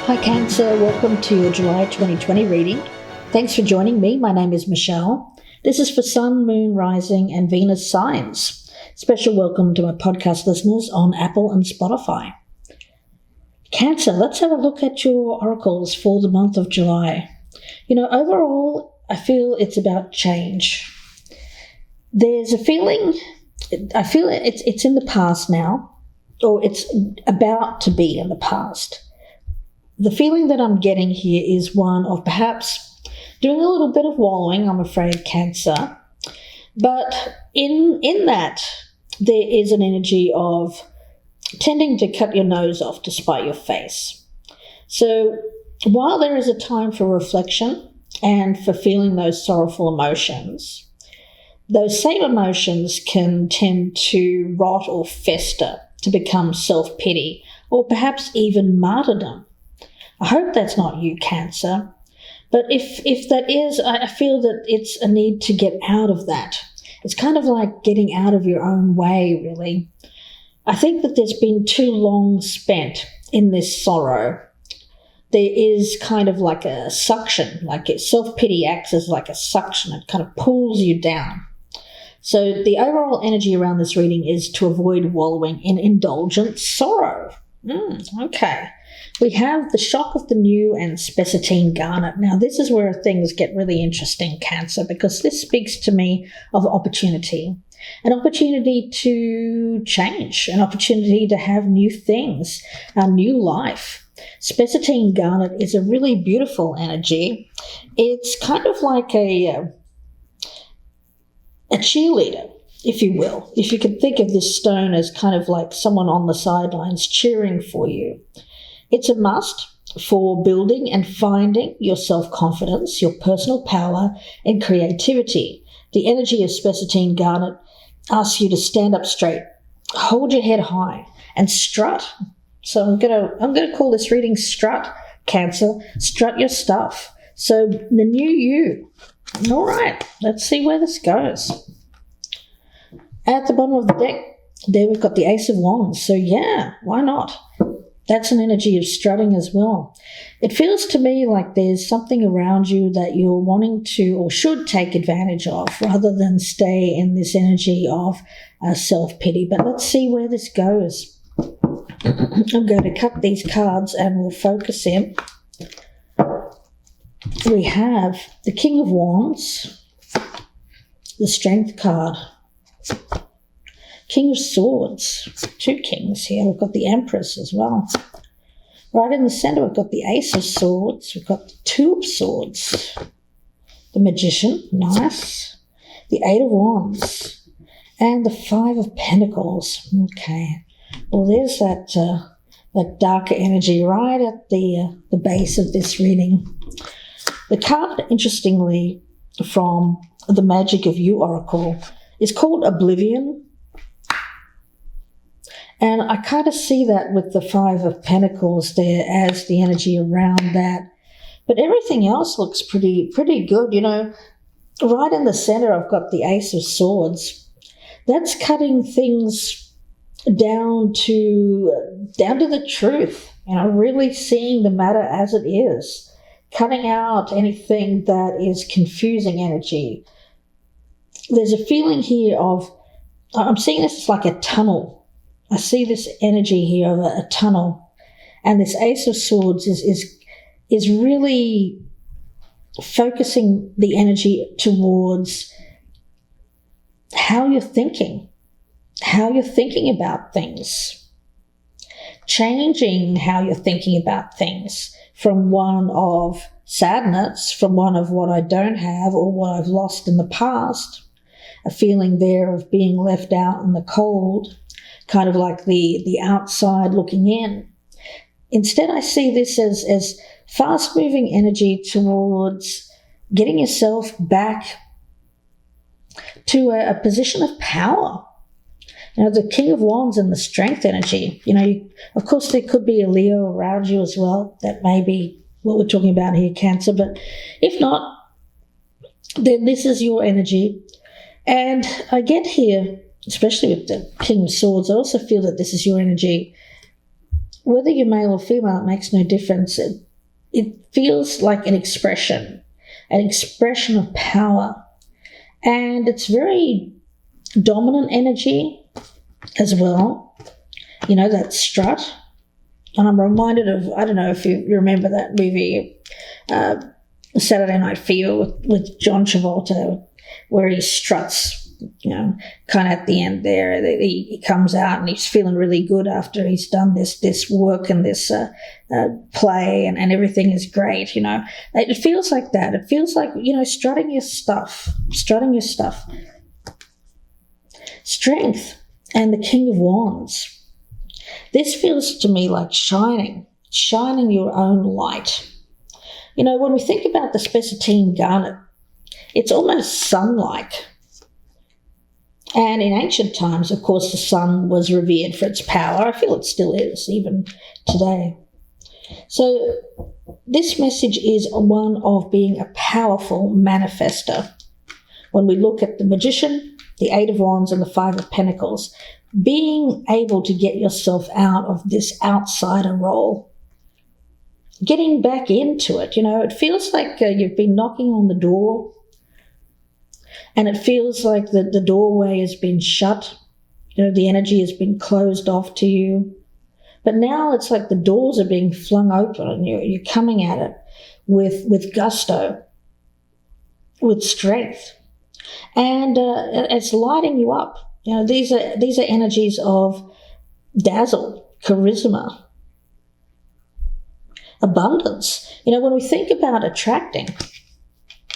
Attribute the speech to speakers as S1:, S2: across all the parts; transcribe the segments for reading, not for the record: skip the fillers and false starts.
S1: Hi Cancer, welcome to your July 2020 reading. Thanks for joining me. My name is Michelle. This is for Sun, Moon, Rising and Venus signs. Special welcome to my podcast listeners on Apple and Spotify. Cancer, let's have a look at your oracles for the month of July. Overall, I feel it's about change. There's a feeling, I feel it's in the past now, or it's about to be in the past. The feeling that I'm getting here is one of perhaps doing a little bit of wallowing, I'm afraid, Cancer. But in that, there is an energy of tending to cut your nose off to spite your face. So while there is a time for reflection and for feeling those sorrowful emotions, those same emotions can tend to rot or fester to become self-pity or perhaps even martyrdom. I hope that's not you, Cancer. But if that is, I feel that it's a need to get out of that. It's kind of like getting out of your own way, really. I think that there's been too long spent in this sorrow. There is kind of like a suction, like self-pity acts as like a suction. It kind of pulls you down. So the overall energy around this reading is to avoid wallowing in indulgent sorrow. Okay. We have the shock of the new and spessartine garnet. Now, this is where things get really interesting, Cancer, because this speaks to me of opportunity. An opportunity to change, an opportunity to have new things, a new life. Spessartine garnet is a really beautiful energy. It's kind of like a cheerleader, if you will. If you could think of this stone as kind of like someone on the sidelines cheering for you. It's a must for building and finding your self-confidence, your personal power and creativity. The energy of spessartine garnet asks you to stand up straight, hold your head high and strut. So I'm gonna call this reading Strut, Cancer. Strut your stuff. So the new you. All right, let's see where this goes. At the bottom of the deck, there we've got the Ace of Wands. So yeah, why not? That's an energy of strutting as well. It feels to me like there's something around you that you're wanting to or should take advantage of rather than stay in this energy of self-pity. But let's see where this goes. I'm going to cut these cards and we'll focus in. We have the King of Wands, the Strength card, King of Swords, two kings here. We've got the Empress as well. Right in the center, we've got the Ace of Swords. We've got the Two of Swords. The Magician, nice. The Eight of Wands. And the Five of Pentacles. Okay. Well, there's that darker energy right at the base of this reading. The card, interestingly, from the Magic of You Oracle is called Oblivion. And I kind of see that with the Five of Pentacles there as the energy around that. But everything else looks pretty good. Right in the center, I've got the Ace of Swords. That's cutting things down to the truth. Really seeing the matter as it is. Cutting out anything that is confusing energy. There's a feeling here of, I'm seeing this as like a tunnel. I see this energy here of a tunnel, and this Ace of Swords is really focusing the energy towards how you're thinking about things, changing how you're thinking about things from one of sadness, from one of what I don't have or what I've lost in the past, a feeling there of being left out in the cold, kind of like the outside looking in. Instead, I see this as fast-moving energy towards getting yourself back to a position of power. The King of Wands and the Strength energy. Of course, there could be a Leo around you as well. That may be what we're talking about here, Cancer. But if not, then this is your energy. And I get here, especially with the King of Swords, I also feel that this is your energy. whether you're male or female, it makes no difference. It feels like an expression of power. And it's very dominant energy as well. You know, that strut. And I'm reminded of, I don't know if you remember that movie, Saturday Night Fever with John Travolta, where he struts, you know, kind of at the end there. He comes out and he's feeling really good after he's done this work and this play, and everything is great, you know. It feels like that. It feels like, you know, strutting your stuff. Strength and the King of Wands. This feels to me like shining your own light. You know, when we think about the spessartine garnet, it's almost sun-like. And in ancient times, of course, the sun was revered for its power. I feel it still is, even today. So this message is one of being a powerful manifester. When we look at the Magician, the Eight of Wands, and the Five of Pentacles, being able to get yourself out of this outsider role, getting back into it. You know, it feels like you've been knocking on the door and it feels like the doorway has been shut. You know, the energy has been closed off to you. But now it's like the doors are being flung open and you're coming at it with gusto, with strength. And it's lighting you up. You know, these are energies of dazzle, charisma, abundance. You know, when we think about attracting,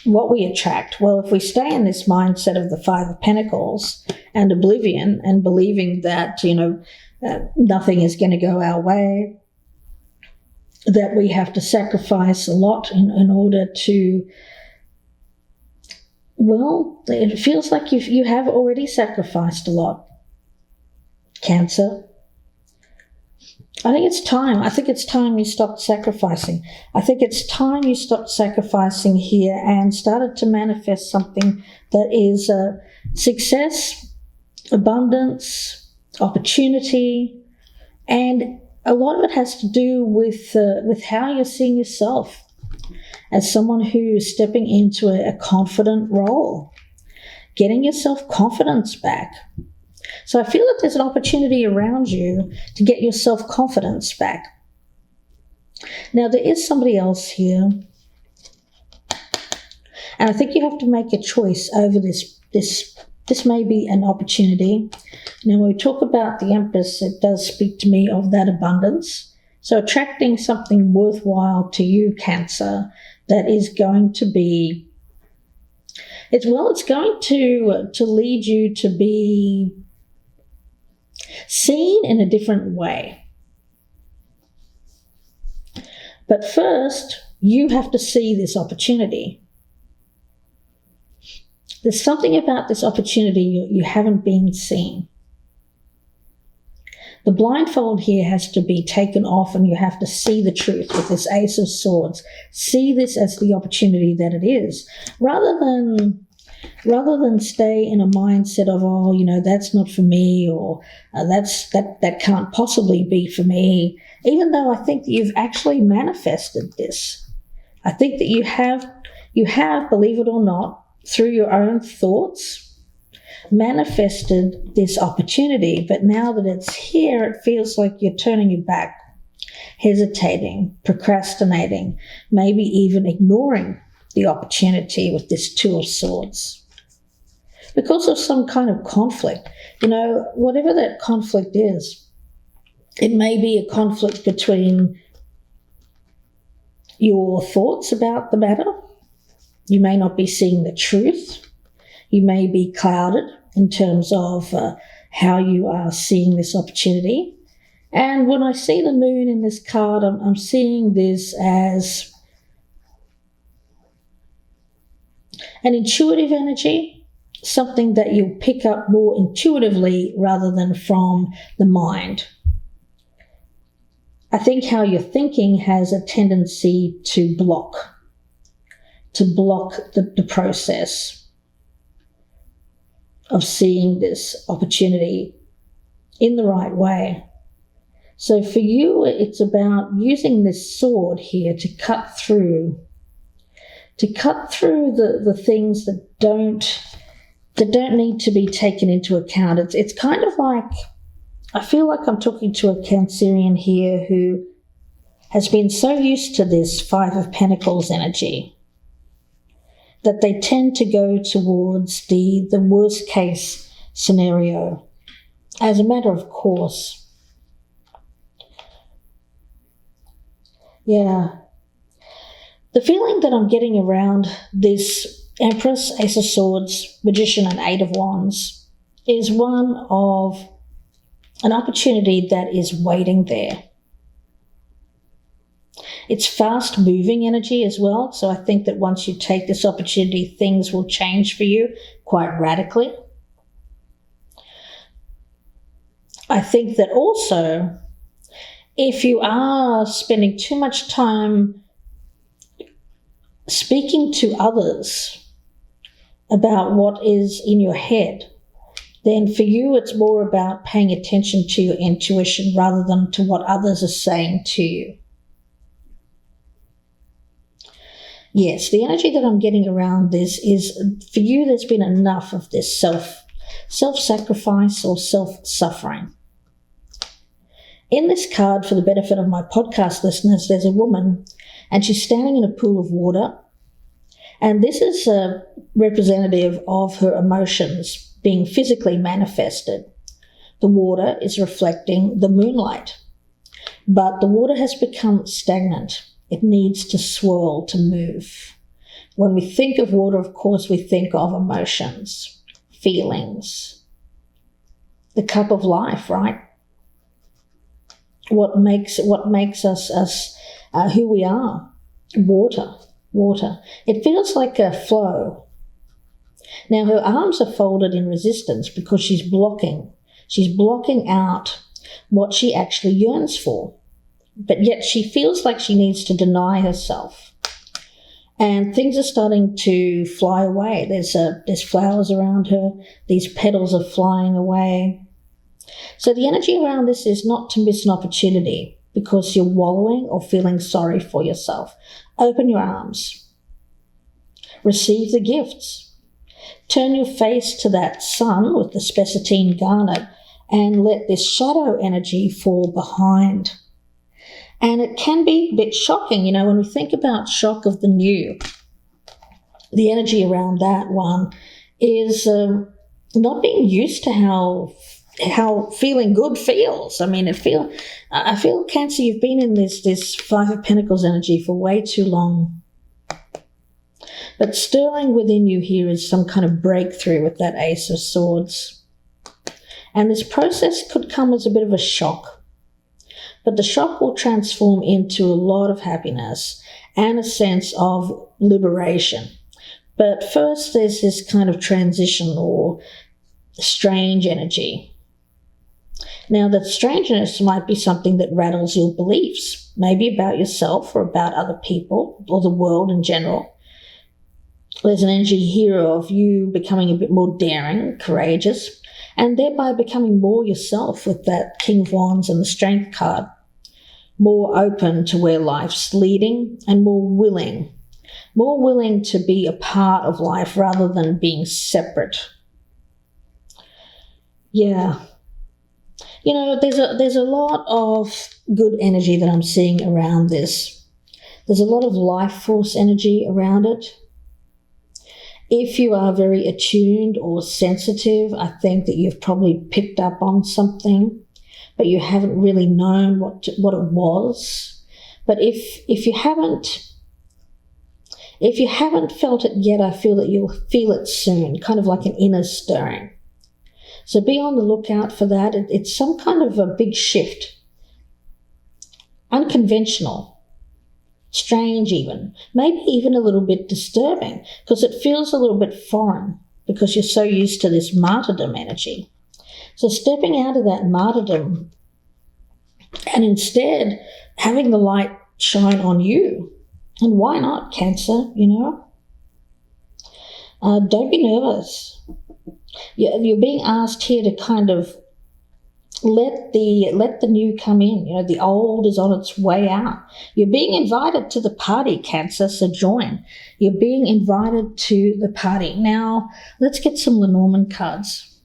S1: what we attract, well, if we stay in this mindset of the Five of Pentacles and oblivion and believing that, you know, nothing is going to go our way, that we have to sacrifice a lot in order to, well, it feels like you have already sacrificed a lot. Cancer. I think it's time. I think it's time you stopped sacrificing. I think it's time you stopped sacrificing here and started to manifest something that is success, abundance, opportunity, and a lot of it has to do with how you're seeing yourself as someone who is stepping into a confident role, getting yourself confidence back. So I feel that there's an opportunity around you to get your self-confidence back. Now, there is somebody else here, and I think you have to make a choice over this. This may be an opportunity. Now, when we talk about the Empress, it does speak to me of that abundance. So attracting something worthwhile to you, Cancer, that is going to be, it's going to lead you to be seen in a different way. But first, you have to see this opportunity. There's something about this opportunity you haven't been seeing. The blindfold here has to be taken off and you have to see the truth with this Ace of Swords. See this as the opportunity that it is. Rather than stay in a mindset of, oh, you know, that's not for me, or that can't possibly be for me, even though I think that you've actually manifested this. I think that you have, believe it or not, through your own thoughts, manifested this opportunity. But now that it's here, it feels like you're turning your back, hesitating, procrastinating, maybe even ignoring the opportunity with this Two of Swords because of some kind of conflict. You know, whatever that conflict is, it may be a conflict between your thoughts about the matter. You may not be seeing the truth. You may be clouded in terms of how you are seeing this opportunity. And when I see the moon in this card, I'm seeing this as an intuitive energy, something that you'll pick up more intuitively rather than from the mind. I think how you're thinking has a tendency to block the process of seeing this opportunity in the right way. So for you, it's about using this sword here to cut through the things that don't need to be taken into account. It's kind of like, I feel like I'm talking to a Cancerian here who has been so used to this Five of Pentacles energy that they tend to go towards the worst case scenario as a matter of course. Yeah. The feeling that I'm getting around this Empress, Ace of Swords, Magician and Eight of Wands is one of an opportunity that is waiting there. It's fast-moving energy as well, so I think that once you take this opportunity, things will change for you quite radically. I think that also, if you are spending too much time speaking to others about what is in your head, then for you it's more about paying attention to your intuition rather than to what others are saying to you. Yes, the energy that I'm getting around this is, for you, there's been enough of this self-sacrifice or self-suffering. In this card, for the benefit of my podcast listeners, there's a woman and she's standing in a pool of water. And this is a representative of her emotions being physically manifested. The water is reflecting the moonlight, but the water has become stagnant. It needs to swirl, to move. When we think of water, of course, we think of emotions, feelings, the cup of life, right? What makes us who we are. Water. It feels like a flow. Now her arms are folded in resistance because she's blocking out what she actually yearns for. But yet she feels like she needs to deny herself. And things are starting to fly away. There's flowers around her. These petals are flying away. So the energy around this is not to miss an opportunity because you're wallowing or feeling sorry for yourself. Open your arms. Receive the gifts. Turn your face to that sun with the spessartine garnet and let this shadow energy fall behind. And it can be a bit shocking, when we think about shock of the new, the energy around that one is not being used to how feeling good feels. I feel, Cancer, you've been in this Five of Pentacles energy for way too long. But stirring within you here is some kind of breakthrough with that Ace of Swords. And this process could come as a bit of a shock. But the shock will transform into a lot of happiness and a sense of liberation. But first there's this kind of transition or strange energy. Now that strangeness might be something that rattles your beliefs, maybe about yourself or about other people or the world in general. There's an energy here of you becoming a bit more daring, courageous, and thereby becoming more yourself with that King of Wands and the Strength card. More open to where life's leading and more willing to be a part of life rather than being separate. Yeah. There's a lot of good energy that I'm seeing around this. There's a lot of life force energy around it. If you are very attuned or sensitive, I think that you've probably picked up on something, but you haven't really known what it was. But if you haven't felt it yet, I feel that you'll feel it soon, kind of like an inner stirring. So be on the lookout for that. It's some kind of a big shift, unconventional, strange even, maybe even a little bit disturbing because it feels a little bit foreign because you're so used to this martyrdom energy. So stepping out of that martyrdom and instead having the light shine on you. And why not, Cancer, Don't be nervous. You're being asked here to kind of let the new come in. You know, the old is on its way out. You're being invited to the party, Cancer, so join. You're being invited to the party. Now, let's get some Lenormand cards.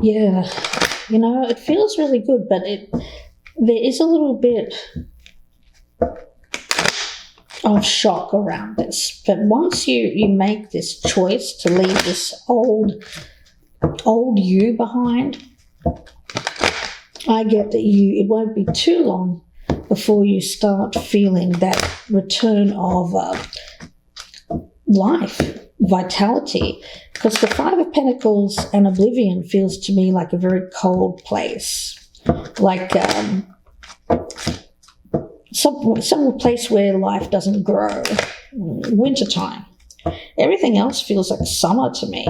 S1: Yeah, you know, it feels really good, but there is a little bit of shock around this. But once you make this choice to leave this old you behind, I get that it won't be too long before you start feeling that return of life, vitality, because the Five of Pentacles and Oblivion feels to me like a very cold place, like some place where life doesn't grow, wintertime. Everything else feels like summer to me.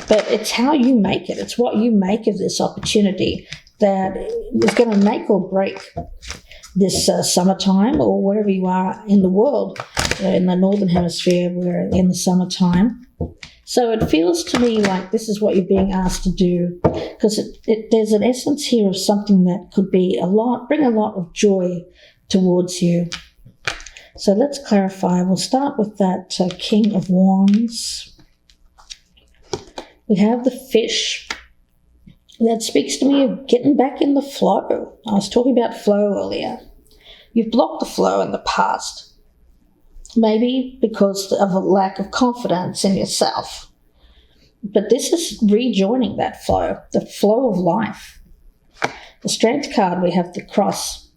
S1: But it's how you make it. It's what you make of this opportunity that is going to make or break this summertime, or wherever you are in the world. In the Northern Hemisphere, we're in the summertime. So it feels to me like this is what you're being asked to do, because there's an essence here of something that could be bring a lot of joy towards you. So let's clarify. We'll start with that King of Wands. We have the Fish. That speaks to me of getting back in the flow. I was talking about flow earlier. You've blocked the flow in the past, maybe because of a lack of confidence in yourself. But this is rejoining that flow, the flow of life. The Strength card, we have the Cross.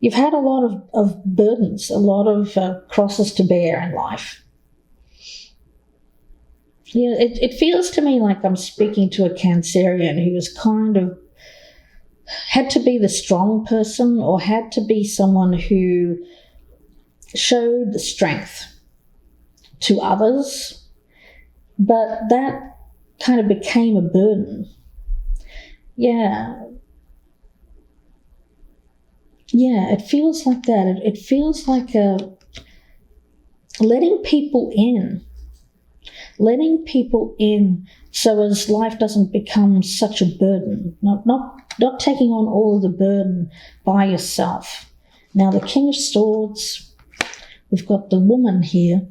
S1: You've had a lot of burdens, a lot of crosses to bear in life. You know, it feels to me like I'm speaking to a Cancerian who was kind of had to be the strong person, or had to be someone who showed the strength to others, but that kind of became a burden. Yeah, it feels like that. It feels like letting people in. Letting people in so as life doesn't become such a burden. Not taking on all of the burden by yourself. Now the King of Swords, we've got the Woman here.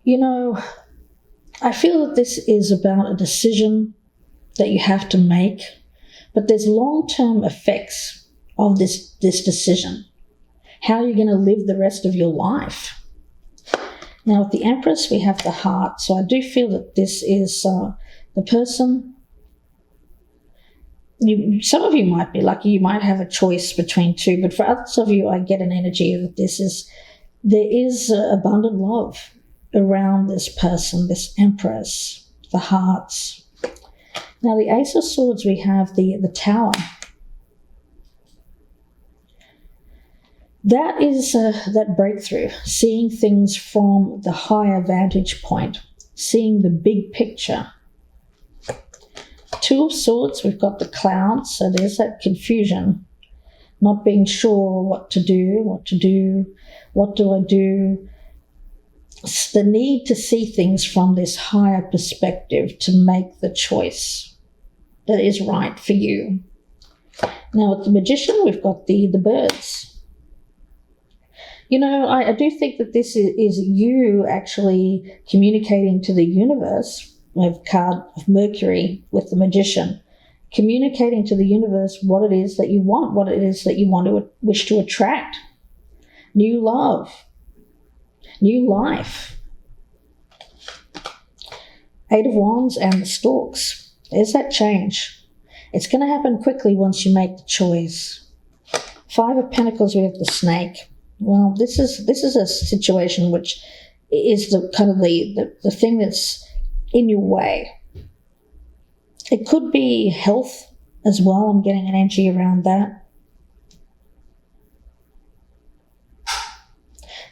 S1: You know, I feel that this is about a decision that you have to make, but there's long-term effects of this decision. How you're going to live the rest of your life. Now, with the Empress, we have the Heart. So I do feel that this is the person. Some of you might be lucky. You might have a choice between two. But for others of you, I get an energy that there is abundant love around this person, this Empress, the Hearts. Now, the Ace of Swords, we have the Tower. That is that breakthrough, seeing things from the higher vantage point, seeing the big picture. Two of Swords, we've got the Cloud, so there's that confusion, not being sure what do I do. It's the need to see things from this higher perspective to make the choice that is right for you. Now with the Magician, we've got the Birds. You know, I do think that this is you actually communicating to the universe. We have a card of Mercury with the Magician, communicating to the universe what it is that you want, what it is that you want to wish to attract. New love, new life. Eight of Wands and the Storks. There's that change. It's going to happen quickly once you make the choice. Five of Pentacles, we have the Snake. Well, this is a situation which is the kind of the thing that's in your way. It could be health as well. I'm getting an energy around that.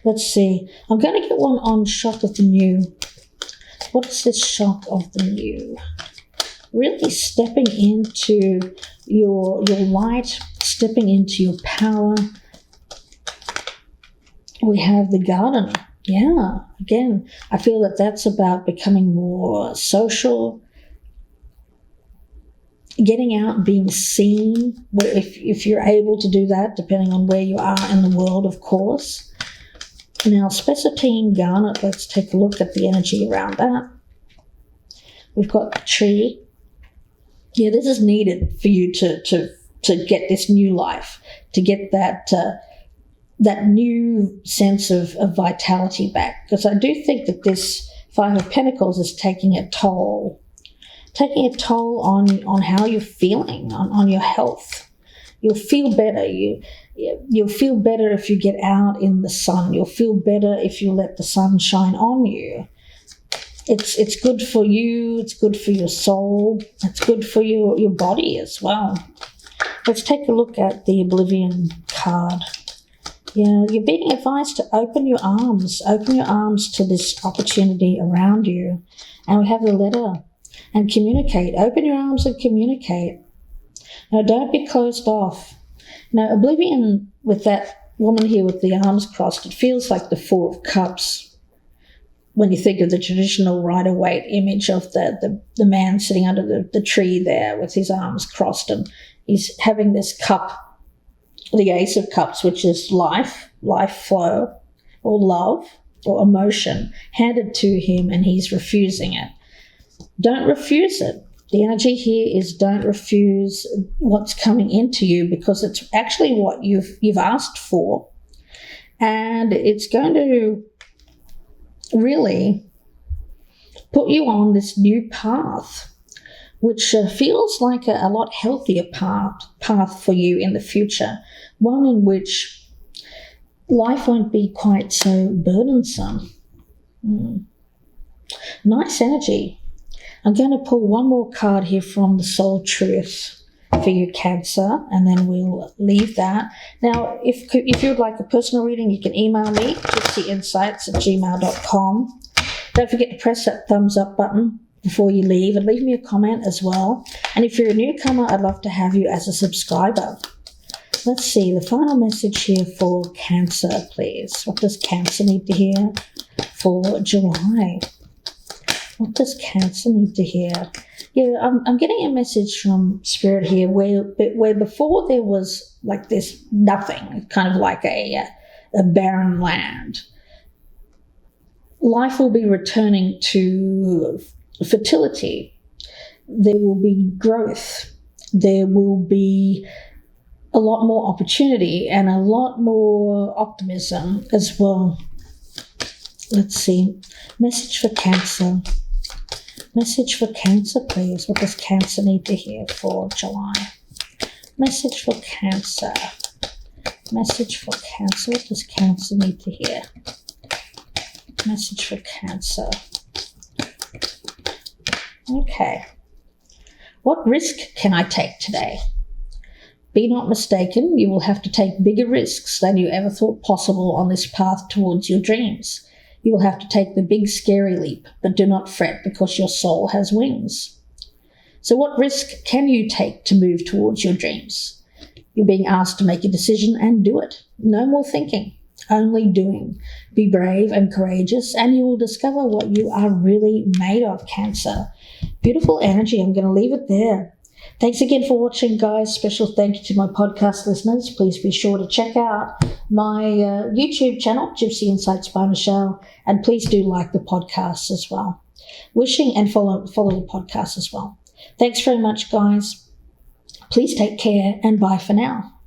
S1: Let's see. I'm going to get one on Shock of the New. What is this Shock of the New? Really stepping into your light, stepping into your power. We have the Garden. Yeah, again, I feel that that's about becoming more social, getting out, being seen, if you're able to do that, depending on where you are in the world, of course. Now, spessartine garnet, let's take a look at the energy around that. We've got the tree. Yeah, this is needed for you to get this new life, to get that new sense of vitality back. Because I do think that this Five of Pentacles is taking a toll on how you're feeling, on your health. You'll feel better. You'll feel better if you get out in the sun. You'll feel better if you let the sun shine on you. It's good for you. It's good for your soul. It's good for your body as well. Let's take a look at the Oblivion card. Yeah, you're being advised to open your arms to this opportunity around you. And we have the letter, and communicate. Open your arms and communicate. Now, don't be closed off. Now, Oblivion, with that woman here with the arms crossed, it feels like the Four of Cups. When you think of the traditional Rider-Waite image of the man sitting under the tree there with his arms crossed, and he's having this cup, the Ace of Cups, which is life flow, or love, or emotion, handed to him, and he's refusing it. Don't refuse it. The energy here is don't refuse what's coming into you, because it's actually what you've asked for, and it's going to really put you on this new path, which feels like a lot healthier path for you in the future, one in which life won't be quite so burdensome. Nice energy. I'm going to pull one more card here from the Soul Truth for you, Cancer, and then we'll leave that. Now, if you would like a personal reading, you can email me, gypsyinsights@gmail.com. Don't forget to press that thumbs up button before you leave, and leave me a comment as well. And if you're a newcomer, I'd love to have you as a subscriber. Let's see, the final message here for Cancer, please. What does Cancer need to hear for July? What does Cancer need to hear? Yeah, I'm getting a message from Spirit here where before there was like this nothing, kind of like a barren land. Life will be returning to fertility. There will be growth. There will be a lot more opportunity and a lot more optimism as well. Let's see. Message for Cancer. Message for Cancer, please. What does Cancer need to hear for July? Message for Cancer. Message for Cancer. What does Cancer need to hear? Message for Cancer. Okay. What risk can I take today? Be not mistaken, you will have to take bigger risks than you ever thought possible on this path towards your dreams. You will have to take the big scary leap, but do not fret because your soul has wings. So what risk can you take to move towards your dreams? You're being asked to make a decision and do it. No more thinking, only doing. Be brave and courageous, and you will discover what you are really made of, Cancer. Beautiful energy. I'm going to leave it there. Thanks again for watching, guys. Special thank you to my podcast listeners. Please be sure to check out my YouTube channel, Gypsy Insights by Michelle, and please do like the podcast as well. Wishing and follow the podcast as well. Thanks very much, guys. Please take care, and bye for now.